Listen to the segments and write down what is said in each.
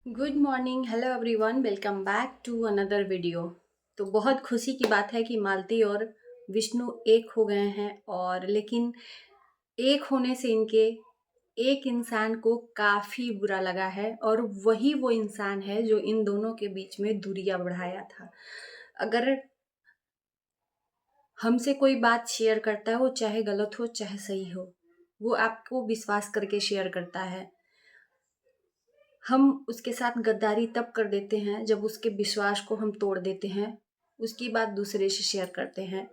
Good morning, hello everyone, welcome back to another video. तो बहुत खुशी की बात है कि मालती और विष्णु एक हो गए हैं। और लेकिन एक होने से इनके एक इंसान को काफ़ी बुरा लगा है, और वही वो इंसान है जो इन दोनों के बीच में दूरियां बढ़ाया था। अगर हमसे कोई बात शेयर करता है, वो चाहे गलत हो चाहे सही हो, वो आपको विश्वास करके शेयर करता है। हम उसके साथ गद्दारी तब कर देते हैं जब उसके विश्वास को हम तोड़ देते हैं, उसकी बात दूसरे से शेयर करते हैं।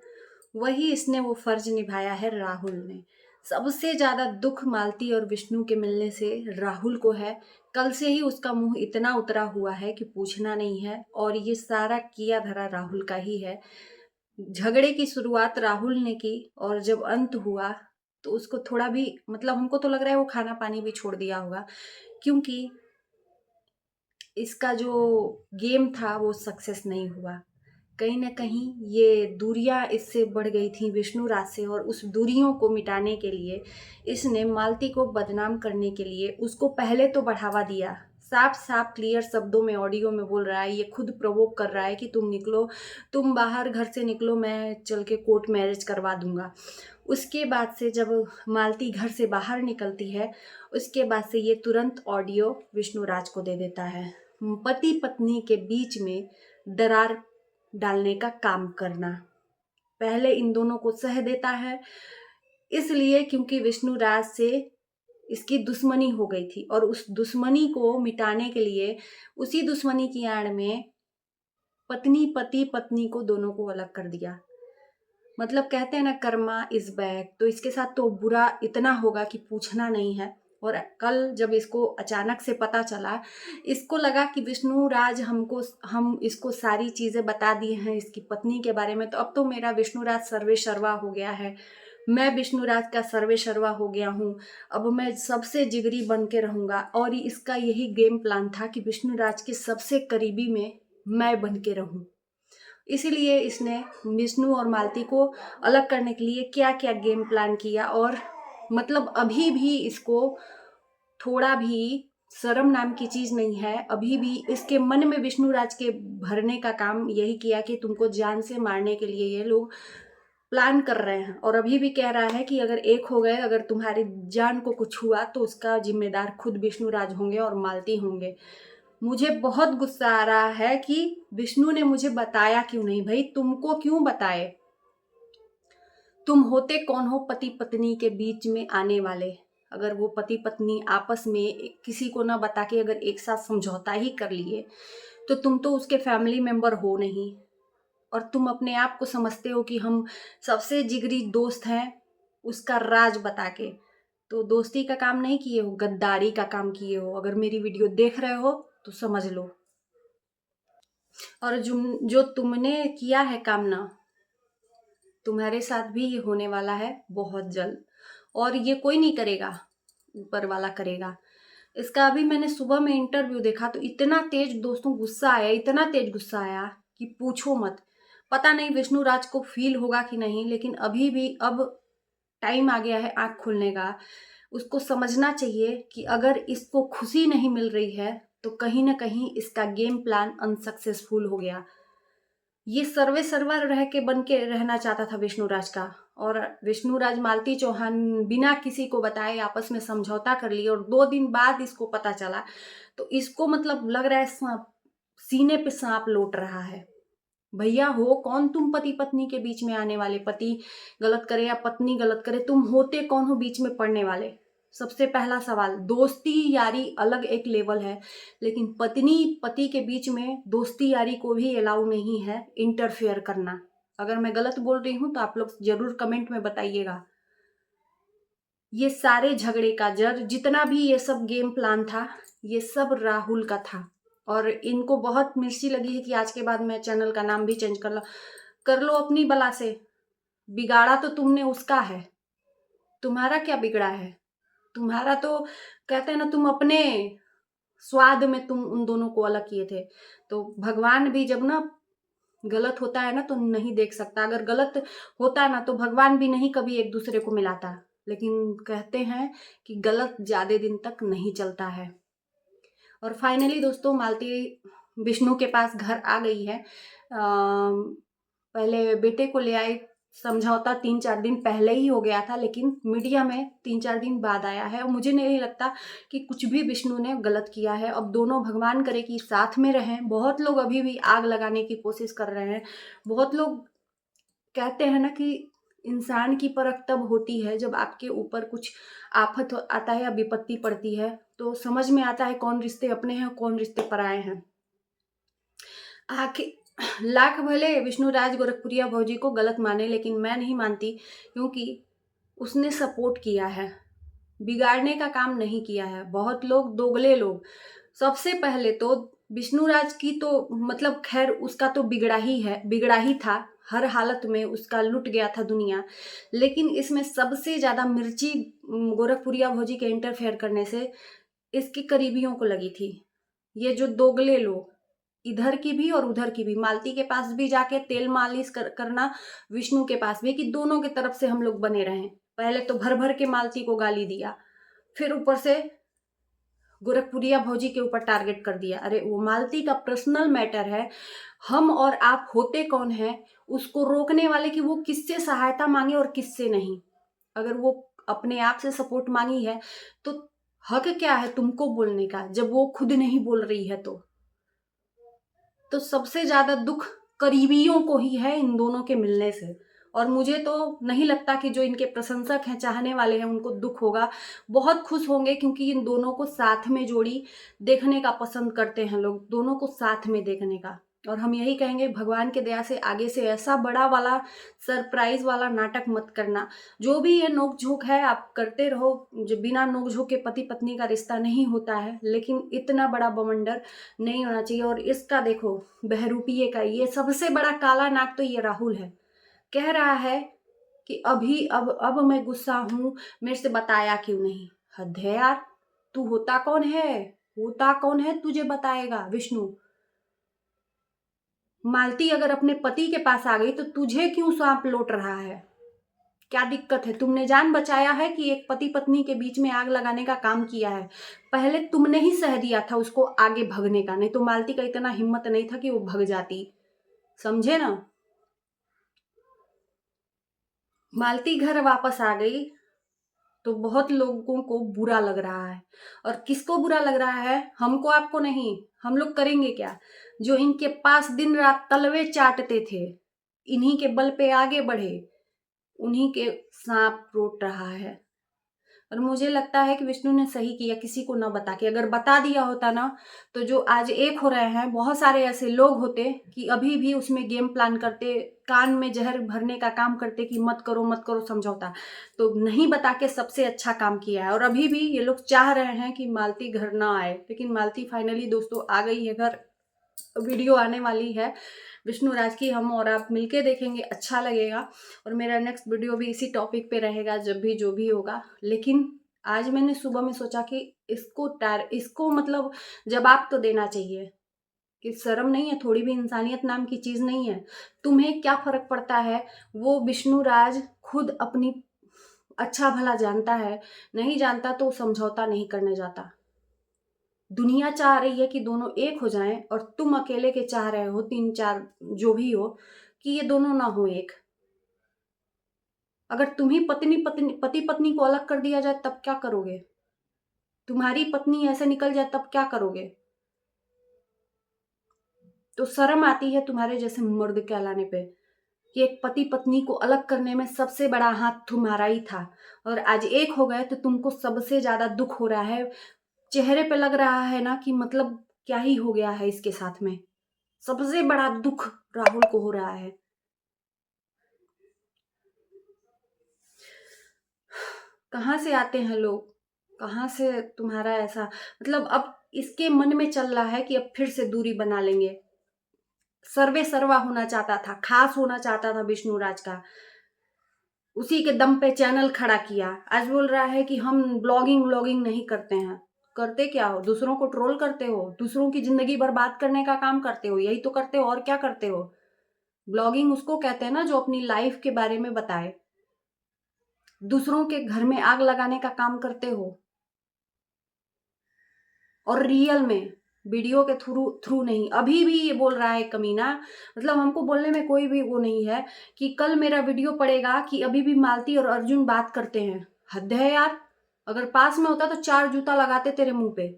वही इसने वो फर्ज निभाया है राहुल ने। सबसे ज्यादा दुख मालती और विष्णु के मिलने से राहुल को है। कल से ही उसका मुंह इतना उतरा हुआ है कि पूछना नहीं है, और ये सारा किया धरा राहुल का ही है। झगड़े की शुरुआत राहुल ने की, और जब अंत हुआ तो उसको थोड़ा भी मतलब हमको तो लग रहा है वो खाना पानी भी छोड़ दिया होगा, क्योंकि इसका जो गेम था वो सक्सेस नहीं हुआ। कहीं न कहीं ये दूरियां इससे बढ़ गई थी विष्णु राज से, और उस दूरियों को मिटाने के लिए इसने मालती को बदनाम करने के लिए उसको पहले तो बढ़ावा दिया। साफ-साफ क्लियर शब्दों में ऑडियो में बोल रहा है, ये खुद प्रोवोक कर रहा है कि तुम निकलो, तुम बाहर घर से निकलो, मैं चल के कोर्ट मैरिज करवा दूँगा। उसके बाद से जब मालती घर से बाहर निकलती है, उसके बाद से ये तुरंत ऑडियो विष्णु राज को दे देता है। पति पत्नी के बीच में दरार डालने का काम करना। पहले इन दोनों को सह देता है, इसलिए क्योंकि विष्णु राज से इसकी दुश्मनी हो गई थी, और उस दुश्मनी को मिटाने के लिए उसी दुश्मनी की आड़ में पति पत्नी को दोनों को अलग कर दिया। मतलब कहते हैं ना, कर्मा इज बैक। तो इसके साथ तो बुरा इतना होगा कि पूछना नहीं है। और कल जब इसको अचानक से पता चला, इसको लगा कि विष्णु राज हम इसको सारी चीजें बता दी हैं इसकी पत्नी के बारे में, तो अब तो मेरा विष्णु राज सर्वे सर्वा हो गया है। मैं विष्णु राज का सर्वे सर्वा हो गया हूँ। अब मैं सबसे जिगरी बन के रहूंगा, और इसका यही गेम प्लान था कि विष्णु राज के सबसे करीबी में मैं बन के रहूं। इसीलिए इसने विष्णु और मालती को अलग करने के लिए क्या क्या गेम प्लान किया। और मतलब अभी भी इसको थोड़ा भी शर्म नाम की चीज नहीं है। अभी भी इसके मन में विष्णु राज के भरने का काम यही किया कि तुमको जान से मारने के लिए ये लोग प्लान कर रहे हैं। और अभी भी कह रहा है कि अगर एक हो गए, अगर तुम्हारी जान को कुछ हुआ तो उसका जिम्मेदार खुद विष्णु राज होंगे और मालती होंगे। मुझे बहुत गुस्सा आ रहा है कि विष्णु ने मुझे बताया क्यों नहीं। भाई, तुमको क्यों बताए? तुम होते कौन हो पति पत्नी के बीच में आने वाले? अगर वो पति पत्नी आपस में किसी को ना बता के अगर एक साथ समझौता ही कर लिए, तो तुम तो उसके फैमिली मेंबर हो नहीं। और तुम अपने आप को समझते हो कि हम सबसे जिगरी दोस्त हैं, उसका राज बता के। तो दोस्ती का काम नहीं किए हो, गद्दारी का काम किए हो। अगर मेरी वीडियो देख रहे हो तो समझ लो। और जो तुमने किया है काम ना, तुम्हारे साथ भी ये होने वाला है बहुत जल्द। और ये कोई नहीं करेगा, ऊपर वाला करेगा। इसका अभी मैंने सुबह में इंटरव्यू देखा तो इतना तेज दोस्तों गुस्सा आया, इतना तेज गुस्सा आया कि पूछो मत। पता नहीं विष्णु राज को फील होगा कि नहीं, लेकिन अभी भी अब टाइम आ गया है आंख खोलने का। उसको समझना चाहिए कि अगर इसको खुशी नहीं मिल रही है तो कहीं ना कहीं इसका गेम प्लान अनसक्सेसफुल हो गया। ये सर्वे सर्वा रह के बन के रहना चाहता था विष्णुराज का। और विष्णुराज मालती चौहान बिना किसी को बताए आपस में समझौता कर लिए, और 2 दिन बाद इसको पता चला। तो इसको मतलब लग रहा है सांप सीने पे सांप लौट रहा है। भैया, हो कौन तुम पति पत्नी के बीच में आने वाले? पति गलत करे या पत्नी गलत करे, तुम होते कौन हो बीच में पड़ने वाले? सबसे पहला सवाल, दोस्ती यारी अलग एक लेवल है, लेकिन पत्नी पति के बीच में दोस्ती यारी को भी अलाउ नहीं है इंटरफेयर करना। अगर मैं गलत बोल रही हूं तो आप लोग जरूर कमेंट में बताइएगा। ये सारे झगड़े का जड़, जितना भी ये सब गेम प्लान था, ये सब राहुल का था। और इनको बहुत मिर्ची लगी है कि आज के बाद मैं चैनल का नाम भी चेंज कर लो अपनी बला से। बिगाड़ा तो तुमने उसका है, तुम्हारा क्या बिगड़ा है? तुम्हारा तो कहते हैं ना, तुम अपने स्वाद में तुम उन दोनों को अलग किए थे। तो भगवान भी जब ना गलत होता है ना तो नहीं देख सकता। अगर गलत होता ना तो भगवान भी नहीं कभी एक दूसरे को मिलाता। लेकिन कहते हैं कि गलत ज्यादा दिन तक नहीं चलता है। और फाइनली दोस्तों मालती विष्णु के पास घर आ गई है। पहले बेटे को ले आई, समझौता 3-4 दिन पहले ही हो गया था, लेकिन मीडिया में 3-4 दिन बाद आया है। और मुझे नहीं लगता कि कुछ भी विष्णु ने गलत किया है। अब दोनों भगवान करे कि साथ में रहें। बहुत लोग अभी भी आग लगाने की कोशिश कर रहे हैं। बहुत लोग कहते हैं ना कि इंसान की परख तब होती है जब आपके ऊपर कुछ आफत आता है या विपत्ति पड़ती है, तो समझ में आता है कौन रिश्ते अपने हैं कौन रिश्ते पराए हैं। आखिर लाख भले विष्णुराज गोरखपुरिया भौजी को गलत माने, लेकिन मैं नहीं मानती, क्योंकि उसने सपोर्ट किया है, बिगाड़ने का काम नहीं किया है। बहुत लोग दोगले लोग, सबसे पहले तो विष्णुराज की तो मतलब खैर उसका तो बिगड़ा ही था, हर हालत में उसका लुट गया था दुनिया। लेकिन इसमें सबसे ज्यादा मिर्ची गोरखपुरिया भौजी के इंटरफेयर करने से इसके करीबियों को लगी थी। ये जो दोगले लोग, इधर की भी और उधर की भी, मालती के पास भी जाके तेल मालिश करना, विष्णु के पास भी, कि दोनों के तरफ से हम लोग बने रहें। पहले तो भर भर के मालती को गाली दिया, फिर ऊपर से गोरखपुरिया भौजी के ऊपर टारगेट कर दिया। अरे वो मालती का पर्सनल मैटर है, हम और आप होते कौन है उसको रोकने वाले कि वो किससे सहायता मांगे और किससे नहीं। अगर वो अपने आप से सपोर्ट मांगी है तो हक क्या है तुमको बोलने का, जब वो खुद नहीं बोल रही है तो सबसे ज्यादा दुख करीबियों को ही है इन दोनों के मिलने से। और मुझे तो नहीं लगता कि जो इनके प्रशंसक हैं, चाहने वाले हैं, उनको दुख होगा। बहुत खुश होंगे, क्योंकि इन दोनों को साथ में जोड़ी देखने का पसंद करते हैं लोग, दोनों को साथ में देखने का। और हम यही कहेंगे, भगवान के दया से आगे से ऐसा बड़ा वाला सरप्राइज वाला नाटक मत करना। जो भी ये नोक झोंक है आप करते रहो, जो बिना नोक झोंक के पति पत्नी का रिश्ता नहीं होता है, लेकिन इतना बड़ा बवंडर नहीं होना चाहिए। और इसका देखो बहरूपिये का ये सबसे बड़ा काला नाग तो ये राहुल है। कह रहा है कि अभी अब मैं गुस्सा हूं, मेरे से बताया क्यों नहीं। हद है यार, तू होता कौन है तुझे बताएगा विष्णु। मालती अगर अपने पति के पास आ गई तो तुझे क्यों सांप लौट रहा है, क्या दिक्कत है। तुमने जान बचाया है कि एक पति पत्नी के बीच में आग लगाने का काम किया है। पहले तुमने ही सह दिया था उसको आगे भगने का, नहीं तो मालती का इतना हिम्मत नहीं था कि वो भग जाती, समझे ना। मालती घर वापस आ गई तो बहुत लोगों को बुरा लग रहा है। और किसको बुरा लग रहा है, हमको आपको नहीं। हम लोग करेंगे क्या, जो इनके पास दिन रात तलवे चाटते थे, इन्हीं के बल पे आगे बढ़े, उन्हीं के सांप रोट रहा है। और मुझे लगता है कि विष्णु ने सही किया किसी को ना बता के। अगर बता दिया होता ना, तो जो आज एक हो रहे हैं बहुत सारे ऐसे लोग होते कि अभी भी उसमें गेम प्लान करते, कान में जहर भरने का काम करते कि मत करो समझौता। तो नहीं बता के सबसे अच्छा काम किया है। और अभी भी ये लोग चाह रहे हैं कि मालती घर ना आए, लेकिन मालती फाइनली दोस्तों आ गई है घर। वीडियो आने वाली है विष्णुराज की, हम और आप मिलके देखेंगे, अच्छा लगेगा। और मेरा नेक्स्ट वीडियो भी इसी टॉपिक पे रहेगा, जब भी जो भी होगा। लेकिन आज मैंने सुबह में सोचा कि इसको मतलब जवाब तो देना चाहिए कि शर्म नहीं है, थोड़ी भी इंसानियत नाम की चीज नहीं है। तुम्हें क्या फर्क पड़ता है। वो विष्णुराज खुद अपनी अच्छा भला जानता है, नहीं जानता तो समझौता नहीं करने जाता। दुनिया चाह रही है कि दोनों एक हो जाएं, और तुम अकेले के चाह रहे हो 3-4 जो भी हो कि ये दोनों ना हो एक। अगर तुम्ही पति पत्नी को अलग कर दिया जाए तब क्या करोगे, तुम्हारी पत्नी ऐसे निकल जाए तब क्या करोगे। तो शर्म आती है तुम्हारे जैसे मर्द कहलाने पे कि एक पति पत्नी को अलग करने में सबसे बड़ा हाथ तुम्हारा ही था, और आज एक हो गए तो तुमको सबसे ज्यादा दुख हो रहा है। चेहरे पे लग रहा है ना कि मतलब क्या ही हो गया है इसके साथ में। सबसे बड़ा दुख राहुल को हो रहा है। कहाँ से आते हैं लोग, कहाँ से तुम्हारा ऐसा मतलब। अब इसके मन में चल रहा है कि अब फिर से दूरी बना लेंगे। सर्वे सर्वा होना चाहता था, खास होना चाहता था विष्णुराज का, उसी के दम पे चैनल खड़ा किया। आज बोल रहा है कि हम ब्लॉगिंग नहीं करते हैं। करते क्या हो, दूसरों को ट्रोल करते हो, दूसरों की जिंदगी बर्बाद करने का काम करते हो, यही तो करते हो, और क्या करते हो। ब्लॉगिंग उसको कहते हैं ना जो अपनी लाइफ के बारे में बताए। दूसरों के घर में आग लगाने का काम करते हो। और रियल में, वीडियो के थ्रू नहीं। अभी भी ये बोल रहा है कमीना, मतलब हमको बोलने में कोई भी वो नहीं है कि कल मेरा वीडियो पड़ेगा कि अभी भी मालती और अर्जुन बात करते हैं। हद है यार, अगर पास में होता तो 4 जूता लगाते तेरे मुंह पे।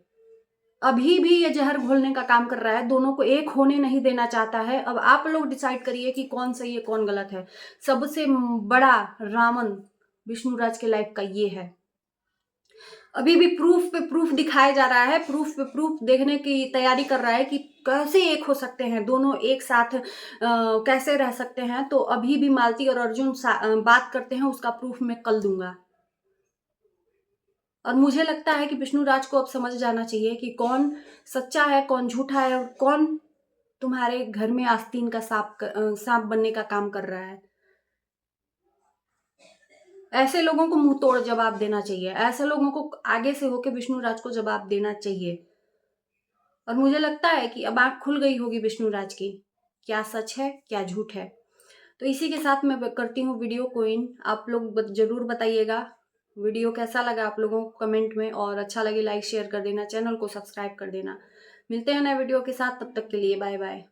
अभी भी ये जहर घोलने का काम कर रहा है, दोनों को एक होने नहीं देना चाहता है। अब आप लोग डिसाइड करिए कि कौन सही है कौन गलत है। सबसे बड़ा रावण विष्णुराज के लाइफ का ये है। अभी भी प्रूफ पे प्रूफ दिखाया जा रहा है, प्रूफ पे प्रूफ देखने की तैयारी कर रहा है कि कैसे एक हो सकते हैं दोनों एक साथ, कैसे रह सकते हैं। तो अभी भी मालती और अर्जुन बात करते हैं, उसका प्रूफ मैं कल दूंगा। और मुझे लगता है कि विष्णुराज को अब समझ जाना चाहिए कि कौन सच्चा है कौन झूठा है और कौन तुम्हारे घर में आस्तीन का सांप बनने का काम कर रहा है। ऐसे लोगों को मुंह तोड़ जवाब देना चाहिए, ऐसे लोगों को आगे से होके विष्णुराज को जवाब देना चाहिए। और मुझे लगता है कि अब आंख खुल गई होगी विष्णुराज की, क्या सच है क्या झूठ है। तो इसी के साथ मैं करती हूँ वीडियो को इन। आप लोग जरूर बताइएगा वीडियो कैसा लगा आप लोगों को कमेंट में, और अच्छा लगे लाइक शेयर कर देना, चैनल को सब्सक्राइब कर देना। मिलते हैं नए वीडियो के साथ, तब तक के लिए बाय बाय।